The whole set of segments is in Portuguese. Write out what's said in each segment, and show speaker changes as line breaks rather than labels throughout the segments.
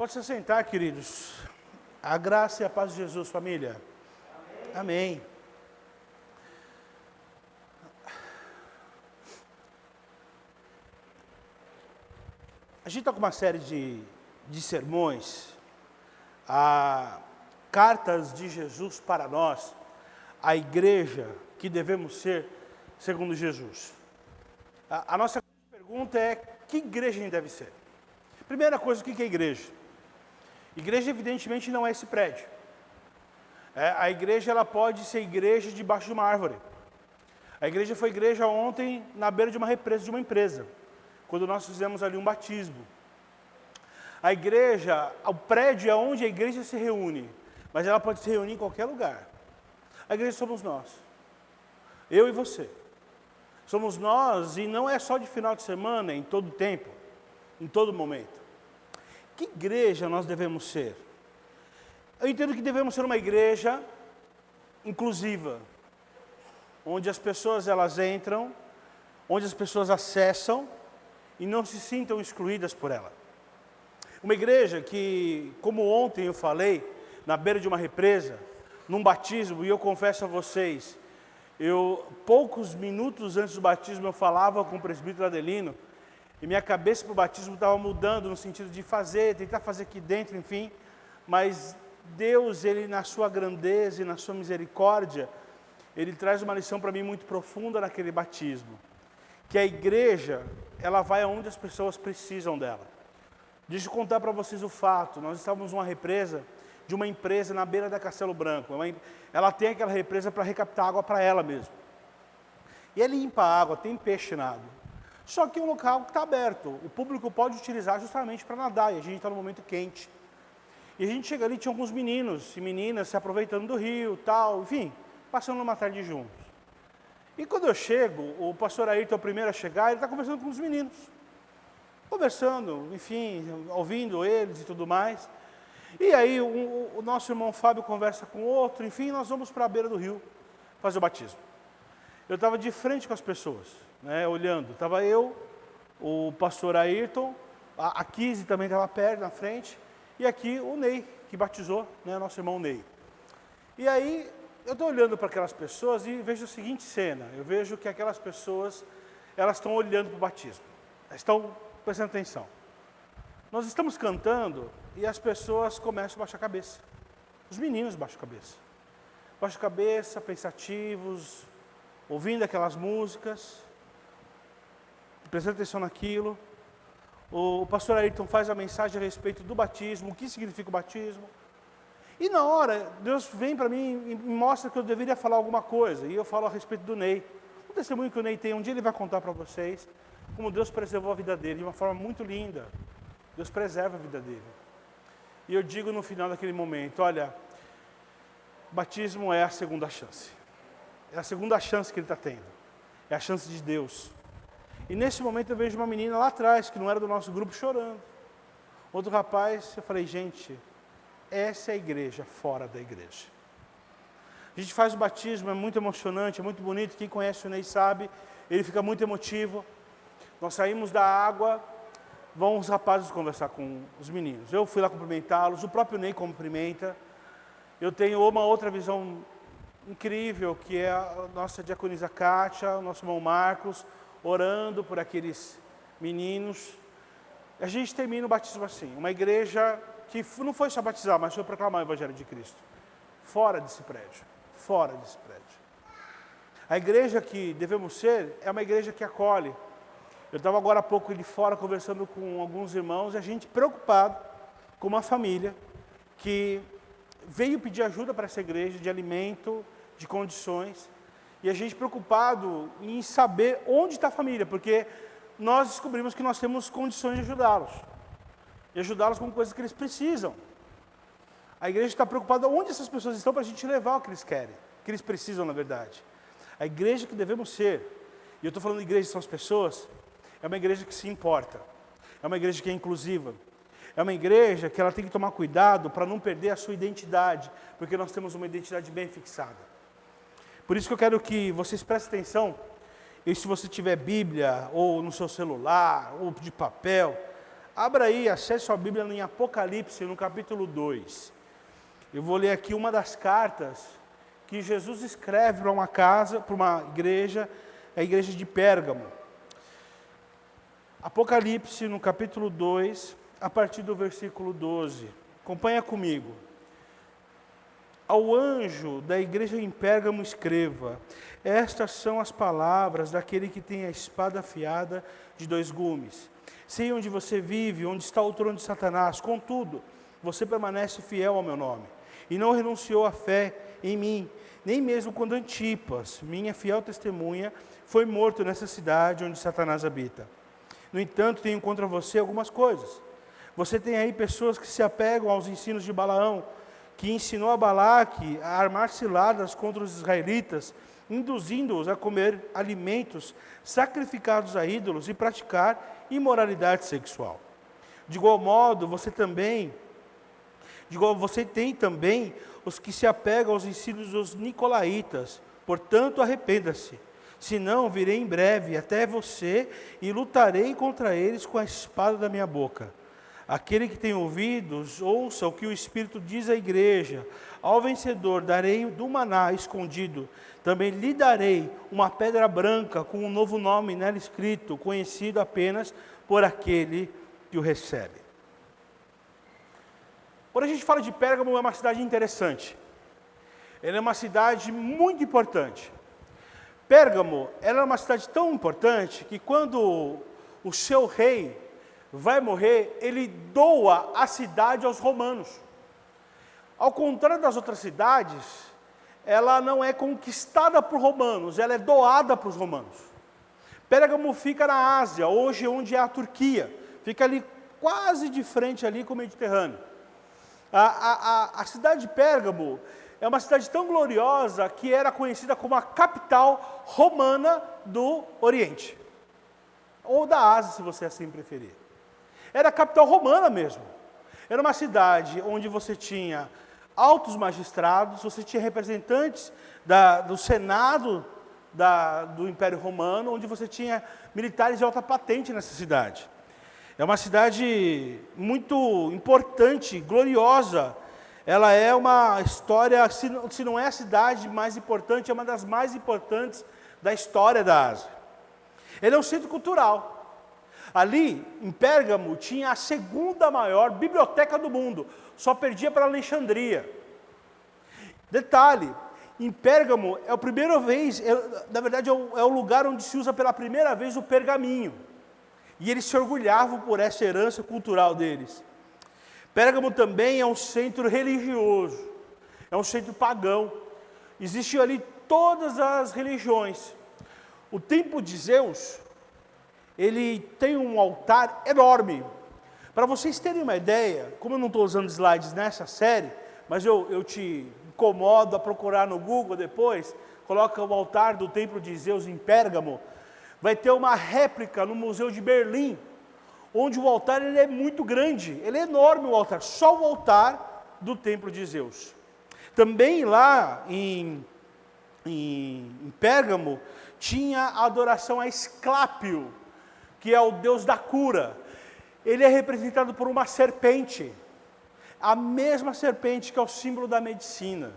Pode se sentar, queridos. A graça e a paz de Jesus, família. Amém. A gente está com uma série de sermões, cartas de Jesus para nós, a igreja que devemos ser segundo Jesus. A nossa pergunta é, que igreja a gente deve ser? Primeira coisa, o que é igreja? Igreja, evidentemente, não é esse prédio. A igreja, ela pode ser igreja debaixo de uma árvore. A igreja foi igreja ontem na beira de uma represa de uma empresa, quando nós fizemos ali um batismo. A igreja, o prédio é onde a igreja se reúne, mas ela pode se reunir em qualquer lugar. A igreja somos nós, eu e você. Somos nós, e não é só de final de semana, em todo tempo, em todo momento. Que igreja nós devemos ser? Eu entendo que devemos ser uma igreja inclusiva, onde as pessoas elas entram, onde as pessoas acessam e não se sintam excluídas por ela. Uma igreja que, como ontem eu falei, na beira de uma represa, num batismo, e eu confesso a vocês, poucos minutos antes do batismo eu falava com o presbítero Adelino, e minha cabeça para o batismo estava mudando no sentido de tentar fazer aqui dentro, enfim, mas Deus, Ele na sua grandeza e na sua misericórdia, Ele traz uma lição para mim muito profunda naquele batismo, que a igreja, ela vai aonde as pessoas precisam dela. Deixa eu contar para vocês o fato, nós estávamos numa represa de uma empresa na beira da Castelo Branco, ela tem aquela represa para recaptar água para ela mesma, e é limpa a água, tem peixe na água. Só que é um local que está aberto, o público pode utilizar justamente para nadar, e a gente está no momento quente. E a gente chega ali, tinha alguns meninos e meninas se aproveitando do rio, tal, enfim, passando uma tarde juntos. E quando eu chego, o pastor Ayrton é o primeiro a chegar, ele está conversando com os meninos. Conversando, enfim, ouvindo eles e tudo mais. E aí o nosso irmão Fábio conversa com outro, enfim, nós vamos para a beira do rio fazer o batismo. Eu estava de frente com as pessoas, olhando. Estava eu, o pastor Ayrton, a Kise também estava perto, na frente, e aqui o Ney, que batizou, nosso irmão Ney. E aí, eu estou olhando para aquelas pessoas e vejo a seguinte cena, eu vejo que aquelas pessoas, elas estão olhando para o batismo, estão prestando atenção. Nós estamos cantando e as pessoas começam a baixar a cabeça. Os meninos baixam a cabeça. Baixam a cabeça, pensativos, ouvindo aquelas músicas, prestando atenção naquilo. O pastor Ayrton faz a mensagem a respeito do batismo, o que significa o batismo. E na hora, Deus vem para mim e mostra que eu deveria falar alguma coisa. E eu falo a respeito do Ney. O testemunho que o Ney tem, um dia ele vai contar para vocês como Deus preservou a vida dele de uma forma muito linda. Deus preserva a vida dele. E eu digo no final daquele momento, olha, batismo é a segunda chance. É a segunda chance que ele está tendo. É a chance de Deus. E nesse momento eu vejo uma menina lá atrás, que não era do nosso grupo, chorando. Outro rapaz, eu falei, gente, essa é a igreja fora da igreja. A gente faz o batismo, é muito emocionante, é muito bonito. Quem conhece o Ney sabe, ele fica muito emotivo. Nós saímos da água, vão os rapazes conversar com os meninos. Eu fui lá cumprimentá-los, o próprio Ney cumprimenta. Eu tenho uma outra visão incrível, que é a nossa diaconisa Kátia, o nosso irmão Marcos, orando por aqueles meninos. A gente termina o batismo assim, uma igreja que não foi só batizar, mas foi proclamar o Evangelho de Cristo. Fora desse prédio, fora desse prédio. A igreja que devemos ser é uma igreja que acolhe. Eu estava agora há pouco ali fora conversando com alguns irmãos, e a gente preocupado com uma família que veio pedir ajuda para essa igreja de alimento, de condições, e a gente preocupado em saber onde está a família, porque nós descobrimos que nós temos condições de ajudá-los, e ajudá-los com coisas que eles precisam. A igreja está preocupada onde essas pessoas estão para a gente levar o que eles querem, que eles precisam na verdade. A igreja que devemos ser, e eu estou falando de igreja são as pessoas, é uma igreja que se importa, é uma igreja que é inclusiva, é uma igreja que ela tem que tomar cuidado para não perder a sua identidade, porque nós temos uma identidade bem fixada. Por isso que eu quero que vocês prestem atenção, e se você tiver Bíblia, ou no seu celular, ou de papel, Abra aí, acesse a Bíblia em Apocalipse, no capítulo 2. Eu vou ler aqui uma das cartas que Jesus escreve para uma casa, para uma igreja, a igreja de Pérgamo. Apocalipse, no capítulo 2, a partir do versículo 12. Acompanha comigo. Ao anjo da igreja em Pérgamo escreva: estas são as palavras daquele que tem a espada afiada de 2 gumes. Sei onde você vive, onde está o trono de Satanás, contudo, você permanece fiel ao meu nome, e não renunciou à fé em mim, nem mesmo quando Antipas, minha fiel testemunha, foi morto nessa cidade onde Satanás habita. No entanto, tenho contra você algumas coisas. Você tem aí pessoas que se apegam aos ensinos de Balaão, que ensinou a Balaque a armar ciladas contra os israelitas, induzindo-os a comer alimentos sacrificados a ídolos e praticar imoralidade sexual. De igual modo, você tem também os que se apegam aos ensinos dos nicolaítas. Portanto, arrependa-se. Senão, virei em breve até você e lutarei contra eles com a espada da minha boca. Aquele que tem ouvidos, ouça o que o Espírito diz à igreja. Ao vencedor darei do maná escondido. Também lhe darei uma pedra branca com um novo nome nela escrito, conhecido apenas por aquele que o recebe. Quando a gente fala de Pérgamo, é uma cidade interessante. Ela é uma cidade muito importante. Pérgamo, ela é uma cidade tão importante que quando o seu rei vai morrer, ele doa a cidade aos romanos. Ao contrário das outras cidades, ela não é conquistada por romanos, ela é doada para os romanos. Pérgamo fica na Ásia, hoje onde é a Turquia, fica ali quase de frente ali com o Mediterrâneo. A cidade de Pérgamo é uma cidade tão gloriosa que era conhecida como a capital romana do Oriente, ou da Ásia, se você assim preferir. Era a capital romana mesmo. Era uma cidade onde você tinha altos magistrados, você tinha representantes do Senado do Império Romano, onde você tinha militares de alta patente nessa cidade. É uma cidade muito importante, gloriosa. Ela é uma história, se não é a cidade mais importante, é uma das mais importantes da história da Ásia. Ele é um centro cultural. Ali, em Pérgamo, tinha a segunda maior biblioteca do mundo, só perdia para Alexandria. Detalhe, em Pérgamo é a primeira vez, na verdade é o lugar onde se usa pela primeira vez o pergaminho. E eles se orgulhavam por essa herança cultural deles. Pérgamo também é um centro religioso, é um centro pagão. Existiam ali todas as religiões. O templo de Zeus, ele tem um altar enorme. Para vocês terem uma ideia, como eu não estou usando slides nessa série, mas eu te incomodo a procurar no Google depois, coloca o altar do templo de Zeus em Pérgamo, vai ter uma réplica no Museu de Berlim, onde o altar ele é muito grande, ele é enorme o altar, só o altar do templo de Zeus. Também lá em Pérgamo, tinha a adoração a Esclápio, que é o deus da cura. Ele é representado por uma serpente, a mesma serpente que é o símbolo da medicina.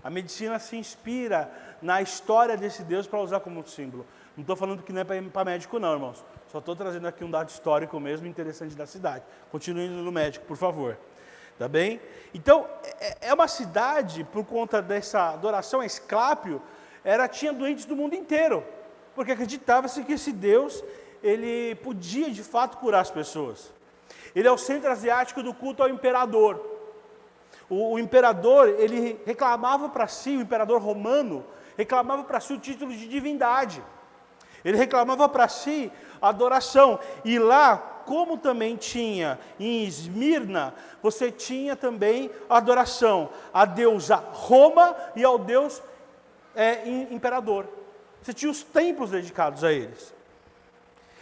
A medicina se inspira na história desse deus para usar como símbolo. Não estou falando que não é para médico não, irmãos. Só estou trazendo aqui um dado histórico mesmo, interessante da cidade. Continue indo no médico, por favor. Tá bem? Então, é uma cidade, por conta dessa adoração a Esclápio, tinha doentes do mundo inteiro. Porque acreditava-se que esse Deus, ele podia de fato curar as pessoas. Ele é o centro asiático do culto ao imperador. O imperador, ele reclamava para si, o imperador romano, reclamava para si o título de divindade. Ele reclamava para si a adoração. E lá, como também tinha em Esmirna, você tinha também a adoração à deusa Roma e ao deus imperador. Você tinha os templos dedicados a eles.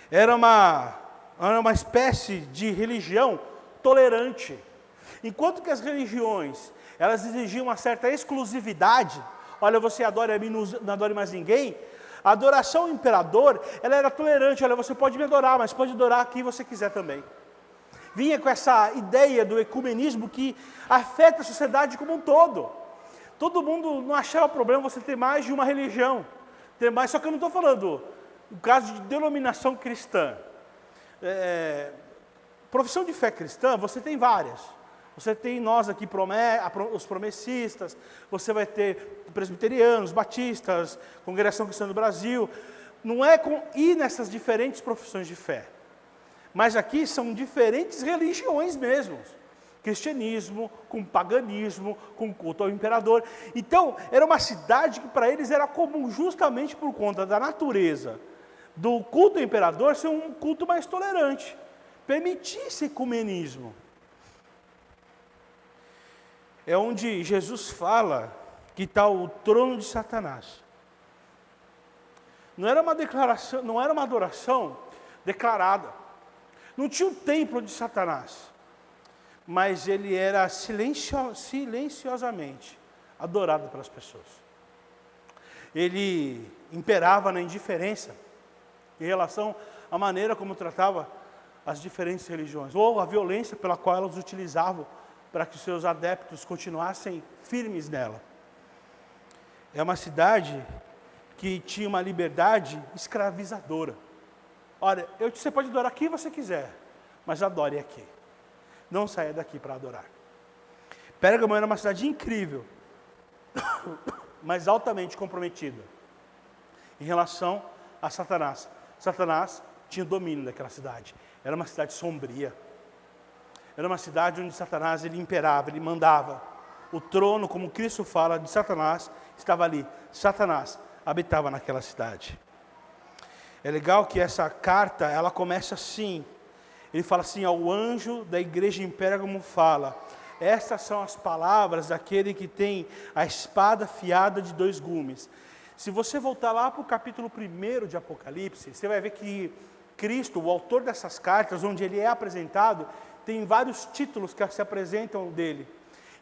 Era uma espécie de religião tolerante. Enquanto que as religiões, elas exigiam uma certa exclusividade, olha, você adora a mim, não adore mais ninguém, a adoração ao imperador, ela era tolerante, olha, você pode me adorar, mas pode adorar quem você quiser também. vinha com essa ideia do ecumenismo que afeta a sociedade como um todo. Todo mundo não achava problema você ter mais de uma religião, ter mais, só que eu não estou falando no caso de denominação cristã. Profissão de fé cristã, você tem várias. Você tem nós aqui, os promessistas, você vai ter presbiterianos, batistas, Congregação Cristã do Brasil. Não é ir nessas diferentes profissões de fé. Mas aqui são diferentes religiões mesmo. Cristianismo, com paganismo, com culto ao imperador. Então, era uma cidade que para eles era comum, justamente por conta da natureza do culto ao imperador ser um culto mais tolerante. Permitir esse ecumenismo. É onde Jesus fala que está o trono de Satanás. Não era uma declaração, não era uma adoração declarada. Não tinha o templo de Satanás. Mas ele era silenciosamente adorado pelas pessoas. Ele imperava na indiferença em relação à maneira como tratava as diferentes religiões, ou a violência pela qual elas utilizavam para que os seus adeptos continuassem firmes nela. É uma cidade que tinha uma liberdade escravizadora. Olha, você pode adorar quem você quiser, mas adore aqui. Não saia daqui para adorar. Pérgamo era uma cidade incrível, mas altamente comprometida em relação a Satanás. Satanás tinha o domínio daquela cidade. Era uma cidade sombria. Era uma cidade onde Satanás ele imperava, ele mandava. O trono, como Cristo fala, de Satanás estava ali. Satanás habitava naquela cidade. É legal que essa carta, ela começa assim. Ele fala assim, ao anjo da igreja em Pérgamo fala, estas são as palavras daquele que tem a espada afiada de 2 gumes. Se você voltar lá para o capítulo 1 de Apocalipse, você vai ver que Cristo, o autor dessas cartas, onde ele é apresentado, tem vários títulos que se apresentam dele.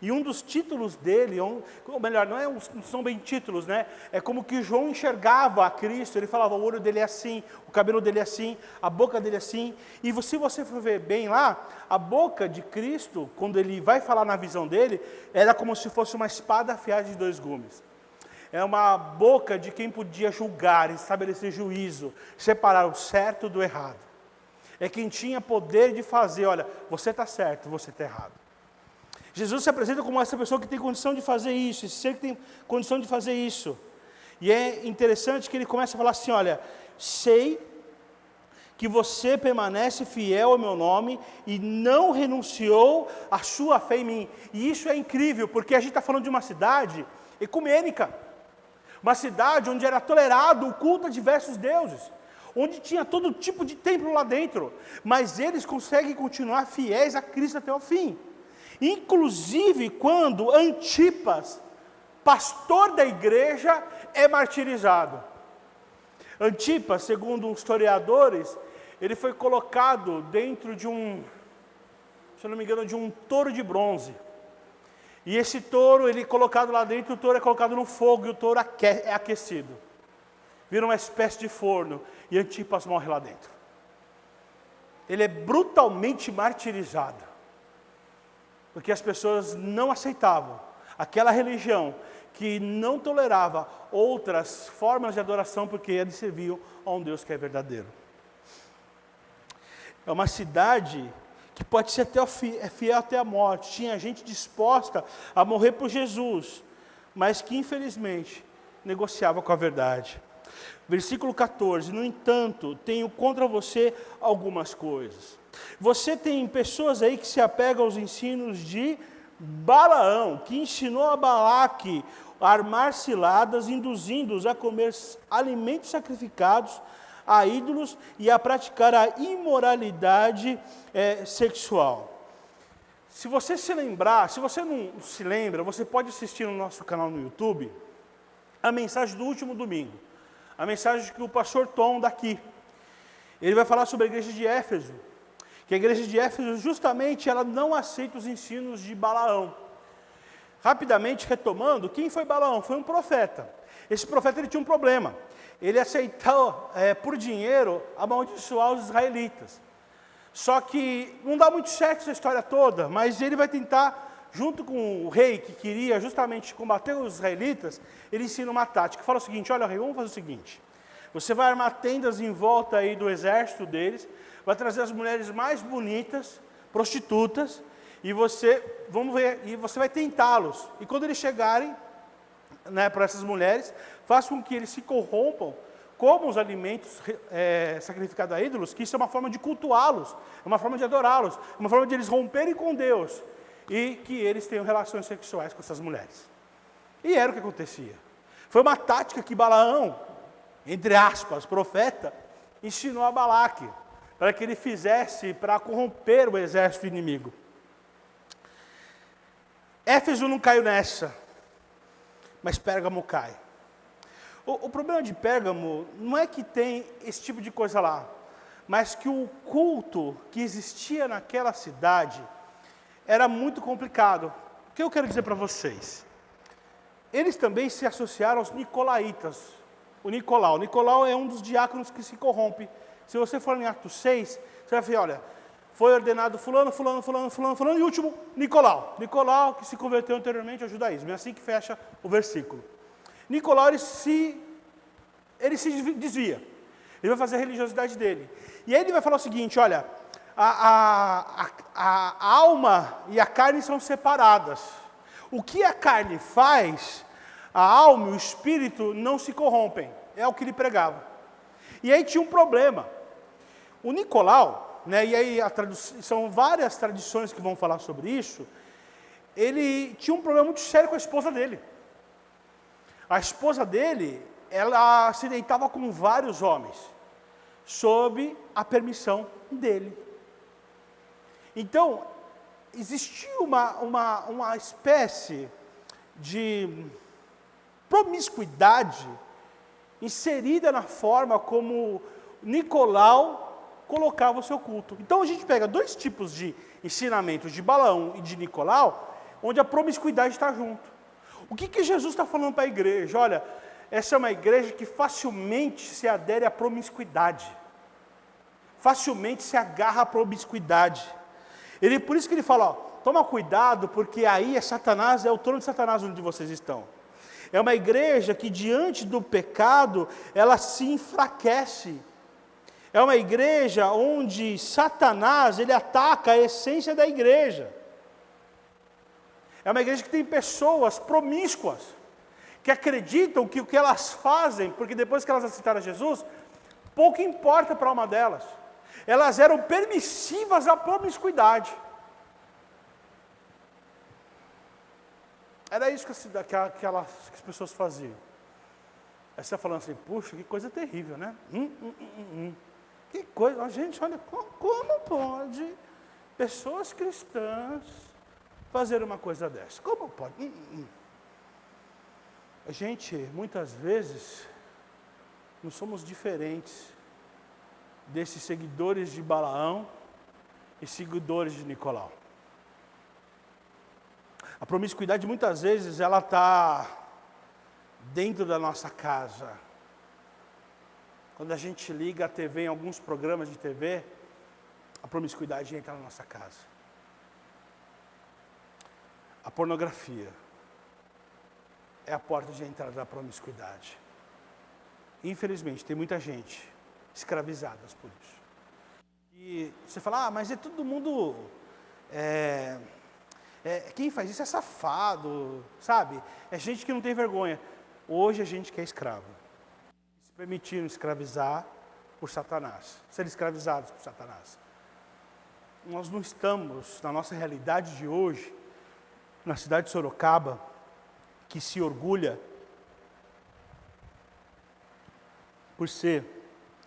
E um dos títulos dele, ou melhor, não são bem títulos, né? É como que João enxergava a Cristo, ele falava, o olho dele é assim, o cabelo dele é assim, a boca dele é assim. E se você for ver bem lá, a boca de Cristo, quando ele vai falar na visão dele, era como se fosse uma espada afiada de 2 gumes. É uma boca de quem podia julgar, estabelecer juízo, separar o certo do errado. É quem tinha poder de fazer, olha, você está certo, você está errado. Jesus se apresenta como essa pessoa que tem condição de fazer isso, esse ser que tem condição de fazer isso. E é interessante que ele começa a falar assim, olha, sei que você permanece fiel ao meu nome e não renunciou à sua fé em mim. E isso é incrível, porque a gente está falando de uma cidade ecumênica. Uma cidade onde era tolerado o culto a diversos deuses. Onde tinha todo tipo de templo lá dentro. Mas eles conseguem continuar fiéis a Cristo até o fim. Inclusive quando Antipas, pastor da igreja, é martirizado. Antipas, segundo os historiadores, ele foi colocado dentro de se eu não me engano, de um touro de bronze. E esse touro, ele é colocado lá dentro, o touro é colocado no fogo e o touro é aquecido. Vira uma espécie de forno e Antipas morre lá dentro. Ele é brutalmente martirizado. Porque as pessoas não aceitavam aquela religião que não tolerava outras formas de adoração porque eles serviam a um Deus que é verdadeiro. É uma cidade que pode ser até fiel até a morte. Tinha gente disposta a morrer por Jesus, mas que infelizmente negociava com a verdade. Versículo 14, no entanto, tenho contra você algumas coisas. Você tem pessoas aí que se apegam aos ensinos de Balaão, que ensinou a Balaque a armar ciladas, induzindo-os a comer alimentos sacrificados a ídolos e a praticar a imoralidade sexual. Se você se lembrar, se você não se lembra, você pode assistir no nosso canal no YouTube a mensagem do último domingo. A mensagem que o pastor Tom daqui, ele vai falar sobre a igreja de Éfeso, que a igreja de Éfeso justamente ela não aceita os ensinos de Balaão. Rapidamente retomando, quem foi Balaão? Foi um profeta. Esse profeta ele tinha um problema, ele aceitou por dinheiro amaldiçoar os israelitas. Só que não dá muito certo essa história toda, mas ele vai tentar, junto com o rei que queria justamente combater os israelitas, ele ensina uma tática. Fala o seguinte: olha, rei, vamos fazer o seguinte. Você vai armar tendas em volta aí do exército deles, vai trazer as mulheres mais bonitas, prostitutas, e você vai tentá-los. E quando eles chegarem, né, para essas mulheres, faça com que eles se corrompam, como os alimentos sacrificados a ídolos, que isso é uma forma de cultuá-los, é uma forma de adorá-los, é uma forma de eles romperem com Deus, e que eles tenham relações sexuais com essas mulheres. E era o que acontecia. Foi uma tática que Balaão, entre aspas, profeta, ensinou a Balaque, para que ele fizesse para corromper o exército inimigo. Éfeso não caiu nessa, mas Pérgamo cai. O problema de Pérgamo não é que tem esse tipo de coisa lá, mas que o culto que existia naquela cidade era muito complicado. O que eu quero dizer para vocês? Eles também se associaram aos nicolaítas. O Nicolau é um dos diáconos que se corrompe. Se você for em Atos 6, você vai ver, olha, foi ordenado fulano, e o último, Nicolau. Nicolau, que se converteu anteriormente ao judaísmo. É assim que fecha o versículo. Nicolau, ele se desvia. Ele vai fazer a religiosidade dele. E aí ele vai falar o seguinte, olha, a alma e a carne são separadas. O que a carne faz, a alma e o espírito não se corrompem. É o que ele pregava. E aí tinha um problema. O Nicolau, né, e aí são várias tradições que vão falar sobre isso, ele tinha um problema muito sério com a esposa dele. A esposa dele, ela se deitava com vários homens, sob a permissão dele. Então, existia uma espécie de promiscuidade inserida na forma como Nicolau colocava o seu culto. Então a gente pega dois tipos de ensinamentos, de Balaão e de Nicolau, onde a promiscuidade está junto. O que Jesus está falando para a igreja? Olha, essa é uma igreja que facilmente se adere à promiscuidade, facilmente se agarra à promiscuidade. Por isso que ele fala, ó, toma cuidado, porque aí é Satanás, é o trono de Satanás onde vocês estão. É uma igreja que diante do pecado, ela se enfraquece. É uma igreja onde Satanás, ele ataca a essência da igreja. É uma igreja que tem pessoas promíscuas, que acreditam que o que elas fazem, porque depois que elas aceitaram Jesus, pouco importa para a alma delas. Elas eram permissivas à promiscuidade. Era isso que as pessoas faziam. Aí você está falando assim, puxa, que coisa terrível, né? Que coisa, gente, olha, como pode pessoas cristãs fazer uma coisa dessa? Como pode? A gente, muitas vezes, não somos diferentes desses seguidores de Balaão e seguidores de Nicolau. A promiscuidade, muitas vezes, ela está dentro da nossa casa. Quando a gente liga a TV em alguns programas de TV, a promiscuidade entra na nossa casa. A pornografia é a porta de entrada da promiscuidade. Infelizmente, tem muita gente escravizada por isso. E você fala, mas é todo mundo... quem faz isso é safado, sabe? É gente que não tem vergonha. Hoje a gente que é escravo. Se permitiram escravizar por Satanás. Ser escravizados por Satanás. Nós não estamos, na nossa realidade de hoje, na cidade de Sorocaba, que se orgulha por ser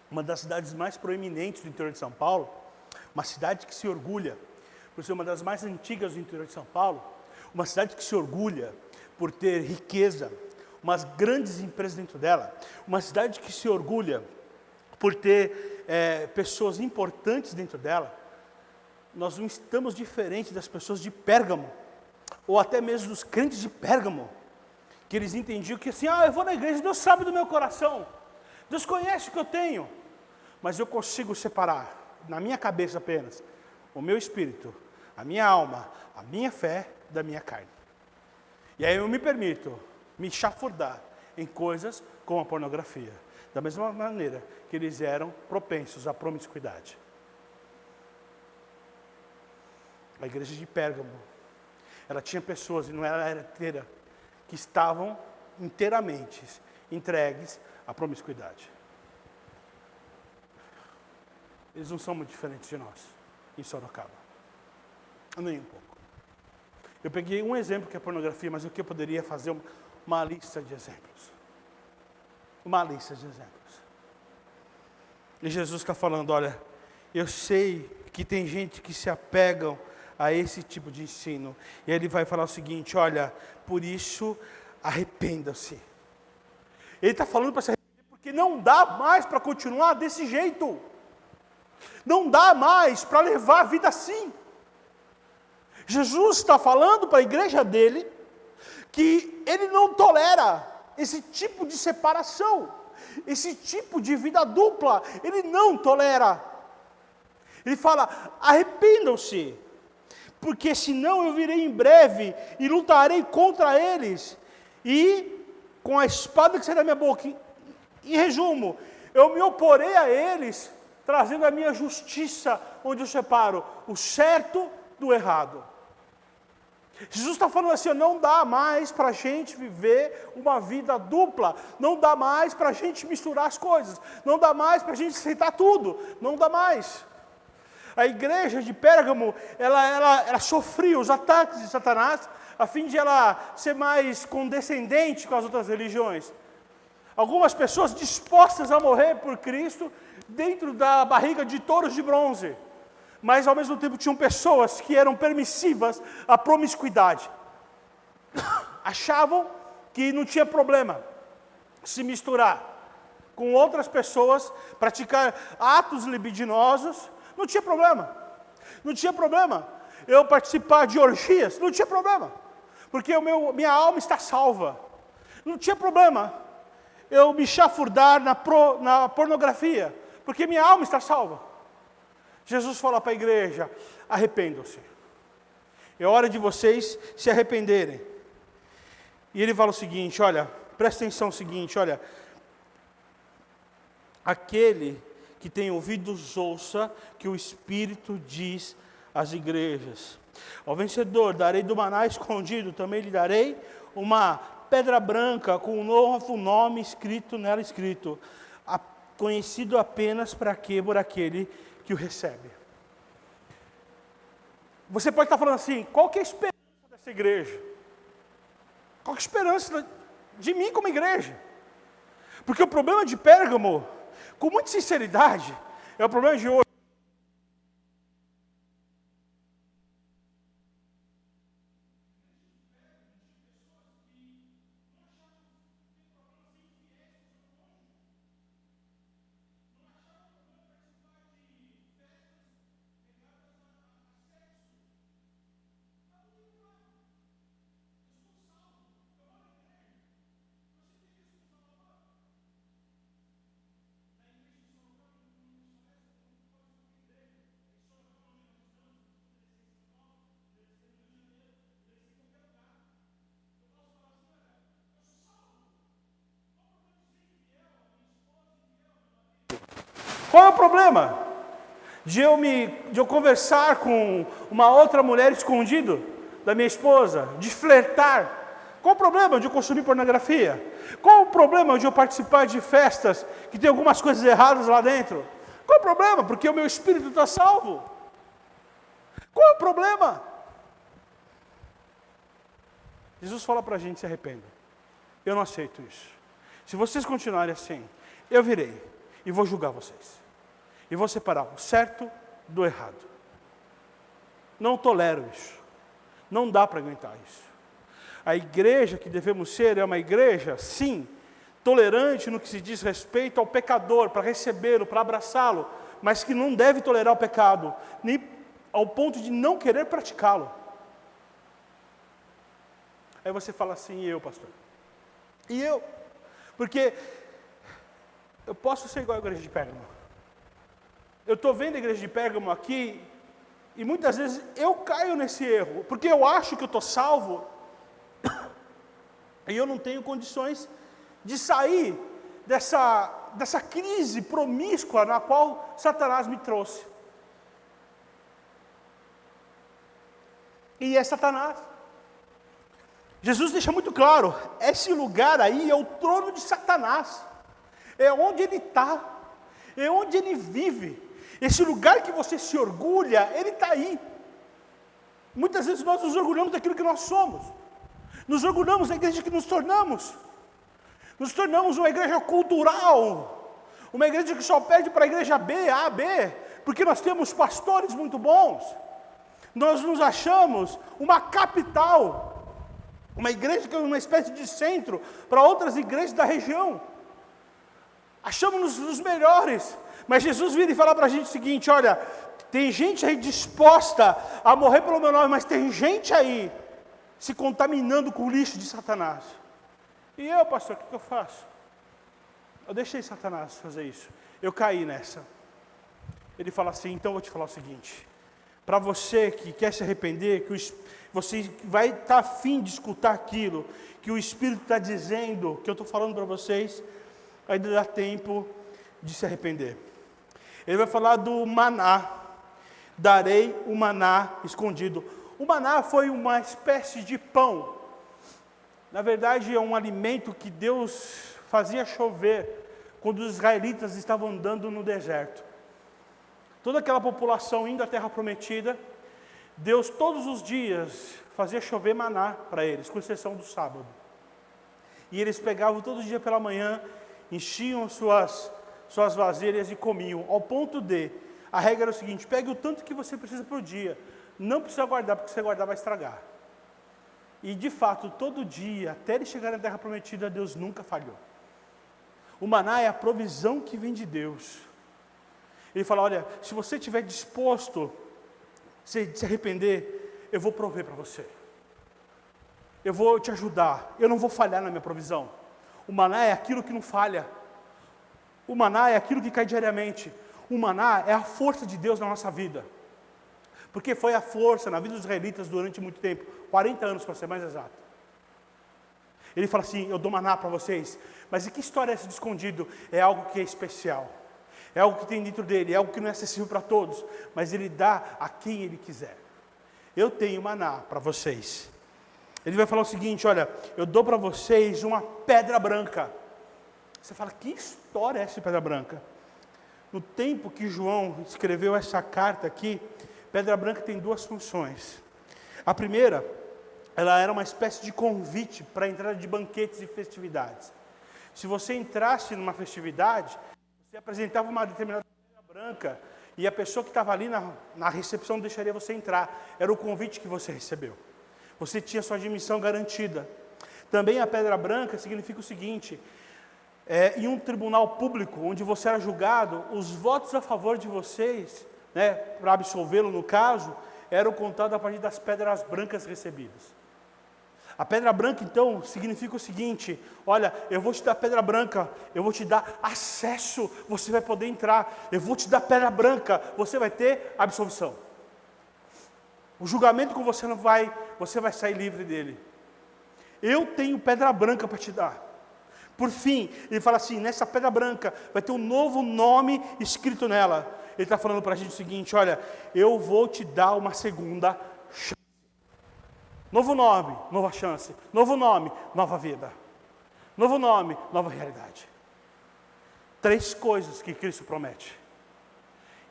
uma das cidades mais proeminentes do interior de São Paulo, uma cidade que se orgulha por ser uma das mais antigas do interior de São Paulo, uma cidade que se orgulha por ter riqueza, umas grandes empresas dentro dela, uma cidade que se orgulha por ter pessoas importantes dentro dela. Nós não estamos diferentes das pessoas de Pérgamo, ou até mesmo dos crentes de Pérgamo, que eles entendiam que assim, eu vou na igreja, Deus sabe do meu coração, Deus conhece o que eu tenho, mas eu consigo separar, na minha cabeça apenas, o meu espírito, a minha alma, a minha fé da minha carne. E aí eu me permito me chafurdar em coisas como a pornografia, da mesma maneira que eles eram propensos à promiscuidade. A igreja de Pérgamo, ela tinha pessoas, e não era inteira, que estavam inteiramente entregues à promiscuidade. Eles não são muito diferentes de nós, em Sorocaba. Nem um pouco. Eu peguei um exemplo que é pornografia, mas o que eu poderia fazer uma lista de exemplos. Uma lista de exemplos. E Jesus está falando, olha, eu sei que tem gente que se apegam a esse tipo de ensino. E ele vai falar o seguinte, olha, por isso arrependa-se. Ele está falando para se arrepender porque não dá mais para continuar desse jeito. Não dá mais para levar a vida assim. Jesus está falando para a igreja dele que ele não tolera esse tipo de separação, esse tipo de vida dupla, ele não tolera. Ele fala, arrependam-se, porque senão eu virei em breve e lutarei contra eles, e com a espada que sai da minha boca, em resumo, eu me oporei a eles, trazendo a minha justiça, onde eu separo o certo do errado. Jesus está falando assim, não dá mais para a gente viver uma vida dupla, não dá mais para a gente misturar as coisas, não dá mais para a gente aceitar tudo, não dá mais. A igreja de Pérgamo, ela sofria os ataques de Satanás, a fim de ela ser mais condescendente com as outras religiões. Algumas pessoas dispostas a morrer por Cristo, dentro da barriga de touros de bronze. Mas ao mesmo tempo tinham pessoas que eram permissivas à promiscuidade. Achavam que não tinha problema se misturar com outras pessoas, praticar atos libidinosos, não tinha problema. Não tinha problema. Eu participar de orgias, não tinha problema. Porque minha alma está salva. Não tinha problema eu me chafurdar na pornografia, porque minha alma está salva. Jesus fala para a igreja, arrependam-se. É hora de vocês se arrependerem. E ele fala o seguinte, olha, presta atenção no seguinte, olha. Aquele que tem ouvidos ouça que o Espírito diz às igrejas. Ao vencedor darei do maná escondido, também lhe darei uma pedra branca com um novo nome escrito nela escrito, conhecido apenas por aquele que o recebe. Você pode estar falando assim, qual que é a esperança dessa igreja? Qual que é a esperança de mim como igreja? Porque o problema de Pérgamo, com muita sinceridade, é o problema de hoje. Qual é o problema de eu conversar com uma outra mulher escondido da minha esposa, de flertar? Qual o problema de eu consumir pornografia? Qual o problema de eu participar de festas que tem algumas coisas erradas lá dentro? Qual o problema? Porque o meu espírito está salvo. Qual é o problema? Jesus fala para a gente, se arrependa. Eu não aceito isso. Se vocês continuarem assim, eu virei e vou julgar vocês. E vou separar o certo do errado. Não tolero isso. Não dá para aguentar isso. A igreja que devemos ser é uma igreja, sim, tolerante no que se diz respeito ao pecador, para recebê-lo, para abraçá-lo, mas que não deve tolerar o pecado, nem ao ponto de não querer praticá-lo. Aí você fala assim, e eu, pastor? E eu? Porque eu posso ser igual a igreja de Pérgamo. Eu estou vendo a igreja de Pérgamo aqui, e muitas vezes eu caio nesse erro, porque eu acho que eu estou salvo, e eu não tenho condições de sair dessa crise promíscua na qual Satanás me trouxe. E é Satanás. Jesus deixa muito claro, esse lugar aí é o trono de Satanás, é onde ele está, é onde ele vive, esse lugar que você se orgulha, ele está aí. Muitas vezes nós nos orgulhamos daquilo que nós somos, nos orgulhamos da igreja que nos tornamos uma igreja cultural, uma igreja que só pede para a igreja B, A, B, porque nós temos pastores muito bons, nós nos achamos uma capital, uma igreja que é uma espécie de centro para outras igrejas da região. Achamos-nos os melhores. Mas Jesus vira e fala para a gente o seguinte: olha, tem gente aí disposta a morrer pelo meu nome, mas tem gente aí se contaminando com o lixo de Satanás. E eu, pastor, o que eu faço? Eu deixei Satanás fazer isso. Eu caí nessa. Ele fala assim: então eu vou te falar o seguinte. Para você que quer se arrepender, você vai estar afim de escutar aquilo que o Espírito está dizendo, que eu estou falando para vocês, ainda dá tempo de se arrepender. Ele vai falar do maná. Darei o maná escondido. O maná foi uma espécie de pão. Na verdade, é um alimento que Deus fazia chover quando os israelitas estavam andando no deserto. Toda aquela população indo à terra prometida, Deus todos os dias fazia chover maná para eles, com exceção do sábado. E eles pegavam todo dia pela manhã, enchiam suas vasilhas e comiam, ao ponto de, a regra era o seguinte: pegue o tanto que você precisa por dia, não precisa guardar, porque se você guardar vai estragar. E de fato, todo dia, até eles chegarem na terra prometida, Deus nunca falhou. O maná é a provisão que vem de Deus. Ele fala: olha, se você estiver disposto a se arrepender, eu vou prover para você. Eu vou te ajudar, eu não vou falhar na minha provisão. O maná é aquilo que não falha. O maná é aquilo que cai diariamente. O maná é a força de Deus na nossa vida. Porque foi a força na vida dos israelitas durante muito tempo, 40 anos para ser mais exato. Ele fala assim: eu dou maná para vocês, mas e que história é essa de escondido? É algo que é especial. É algo que tem dentro dele, é algo que não é acessível para todos, mas ele dá a quem ele quiser. Eu tenho maná para vocês. Ele vai falar o seguinte: olha, eu dou para vocês uma pedra branca. Você fala: que história é essa de pedra branca? No tempo que João escreveu essa carta aqui, pedra branca tem duas funções. A primeira, ela era uma espécie de convite para a entrada de banquetes e festividades. Se você entrasse numa festividade, você apresentava uma determinada pedra branca, e a pessoa que estava ali na recepção deixaria você entrar. Era o convite que você recebeu. Você tinha sua admissão garantida. Também a pedra branca significa o seguinte: em um tribunal público, onde você era julgado, os votos a favor de vocês, para absolvê-lo no caso, eram contados a partir das pedras brancas recebidas. A pedra branca, então, significa o seguinte: olha, eu vou te dar pedra branca, eu vou te dar acesso, você vai poder entrar. Eu vou te dar pedra branca, você vai ter absolvição. O julgamento com você você vai sair livre dele. Eu tenho pedra branca para te dar. Por fim, ele fala assim: nessa pedra branca vai ter um novo nome escrito nela. Ele está falando para a gente o seguinte: olha, eu vou te dar uma segunda chance. Novo nome, nova chance. Novo nome, nova vida. Novo nome, nova realidade. 3 coisas que Cristo promete.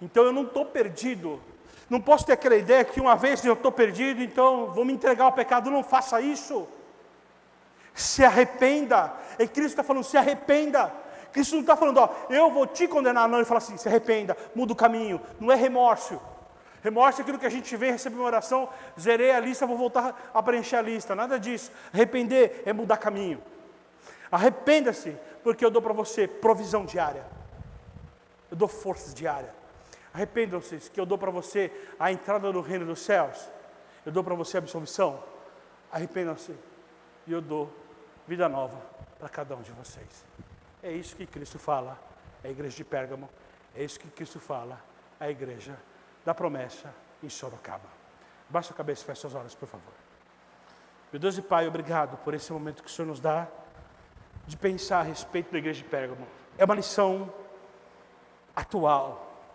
Então eu não estou perdido. Não posso ter aquela ideia que uma vez eu estou perdido, então vou me entregar ao pecado. Não faça isso. Se arrependa. E Cristo está falando: se arrependa. Cristo não está falando: ó, eu vou te condenar. Não, ele fala assim: se arrependa, muda o caminho. Não é remorso. Remorso é aquilo que a gente vê, recebe uma oração, zerei a lista, vou voltar a preencher a lista. Nada disso. Arrepender é mudar caminho. Arrependa-se, porque eu dou para você provisão diária. Eu dou forças diárias. Arrependam-se, que eu dou para você a entrada no reino dos céus. Eu dou para você a absolvição. Arrependam-se, e eu dou vida nova para cada um de vocês. É isso que Cristo fala à igreja de Pérgamo. É isso que Cristo fala a igreja da promessa em Sorocaba. Baixa a cabeça e feche suas olhos, por favor. Meu Deus e Pai, obrigado por esse momento que o Senhor nos dá de pensar a respeito da igreja de Pérgamo. É uma lição atual,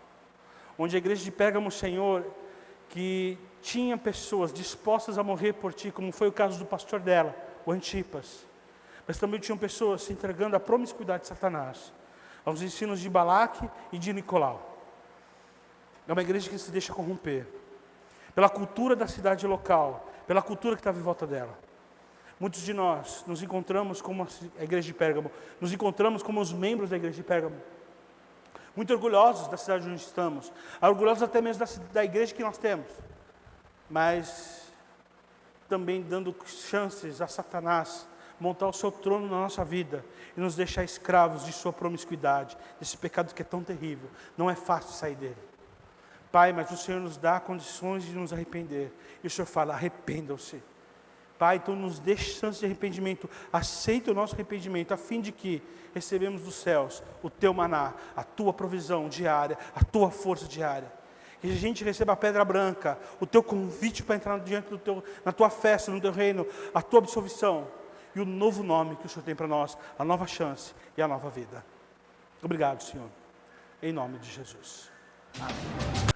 onde a igreja de Pérgamo, Senhor, que tinha pessoas dispostas a morrer por Ti, como foi o caso do pastor dela, o Antipas, mas também tinham pessoas se entregando à promiscuidade de Satanás, aos ensinos de Balaque e de Nicolau. É uma igreja que se deixa corromper pela cultura da cidade local, pela cultura que estava em volta dela. Muitos de nós nos encontramos como a igreja de Pérgamo, nos encontramos como os membros da igreja de Pérgamo, muito orgulhosos da cidade onde estamos, orgulhosos até mesmo da igreja que nós temos, mas também dando chances a Satanás montar o seu trono na nossa vida e nos deixar escravos de sua promiscuidade, desse pecado que é tão terrível. Não é fácil sair dele. Pai, mas o Senhor nos dá condições de nos arrepender. E o Senhor fala, arrependam-se. Pai, então nos deixe chance de arrependimento. Aceita o nosso arrependimento, a fim de que recebemos dos céus o Teu maná, a Tua provisão diária, a Tua força diária. Que a gente receba a pedra branca, o Teu convite para entrar diante na Tua festa, no Teu reino, a Tua absolvição. E o novo nome que o Senhor tem para nós, a nova chance e a nova vida. Obrigado, Senhor. Em nome de Jesus. Amém.